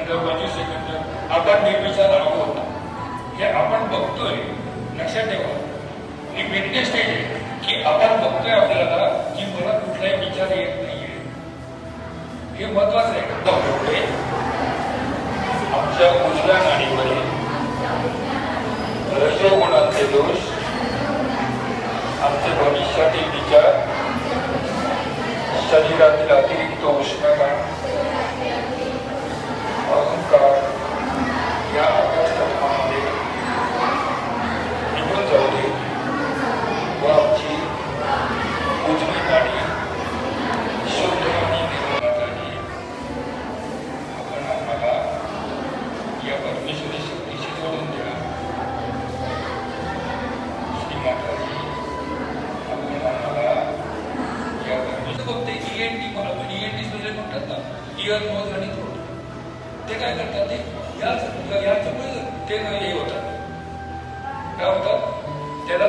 Second 25 second आपण निर्विचार आहोत हे आपण बघतोय. लक्षात ठेवा, ही विटनेस स्टेज आहे की आपण बघतोय आपल्याला की मला कुठलाही विचार येत नाहीये. हे महत्वाचं आहे. आमच्या उजव्या नाडीवरील रजोगुणाचे दोष, आमचे भविष्यातील विचार, शरीरातील अतिरिक्त उष्णता, अहंकार या अभ्यासक्रमामध्ये निघून जाऊ दे व आमची उजवी नाडी शुद्ध आणि निर्मळासाठी आपण आम्हाला या परमेश्वरी शक्तीशी जोडून द्या. श्री माताजी, आपण आम्हाला या परमेश्वर बघते. ENT मला ENT म्हणजे म्हणतात ना, इयर नोज आणि थ्रोट. ते काय करतात, ते याच्यामुळे ते हे होतात, काय होतात, त्याला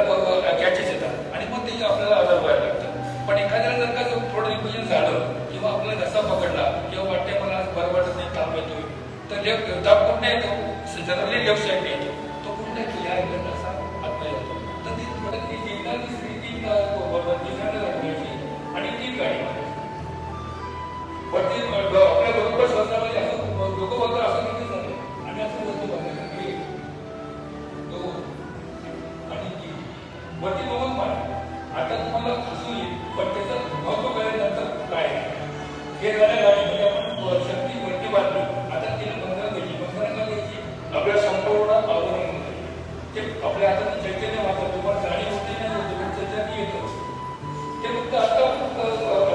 कॅचेस येतात आणि मग ते आपल्याला आजार व्हायला लागतात. पण एखाद्याला जर का थोडं इन्फ्युजन झालं किंवा आपल्याला घसा पकडला किंवा वाटते मला आज बरं वाटत नाही, ताप येतोय, तर ताप कुठे येतो, जनरली लेफ्ट साईडने येतो. तो कुठे येतो, या इकडे असा आत्ता येतो. तर ती आणि ती गाडी पण ती आपल्या बरोबर स्वतःमध्ये असं लोक बघतो असं किती झालं आणि असं वरती बघायला तो आणि ती वरती बघून मला आता तुम्हाला हसू येईल, पण त्याचं महत्व कळल्यानंतर काय हे झालं. गाडीमध्ये आपण शक्ती वरती बांधली. आता तिला 15 घ्यायची आपल्या संपूर्ण आवरण ते आपल्या हातात चैतन्य वाटतं. तुम्हाला जाणीव होते नाही होते, पण चैतन्य येतं. ते फक्त आता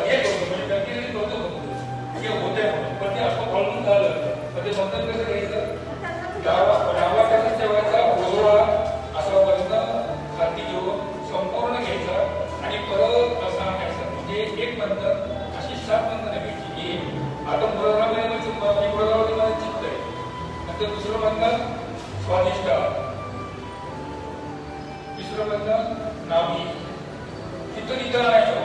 हे करतो म्हणजे प्रॅक्टिकली करतो हे होते म्हणून. पण ते असं फॉलोन झालं तर ते बंधन कसं घ्यायचं, डावा कसं ठेवायचा, उजवा असापर्यंत हाती घेऊन संपूर्ण घ्यायचा आणि परत असं आणायचं. म्हणजे एक बंधन अशी 7 बंधनं घ्यायची. आता मुलामध्ये चित्त आहे, नंतर दुसरं बंधन स्वादिष्टा, तिसरं बंधन नाभी, तिथं आणायचं.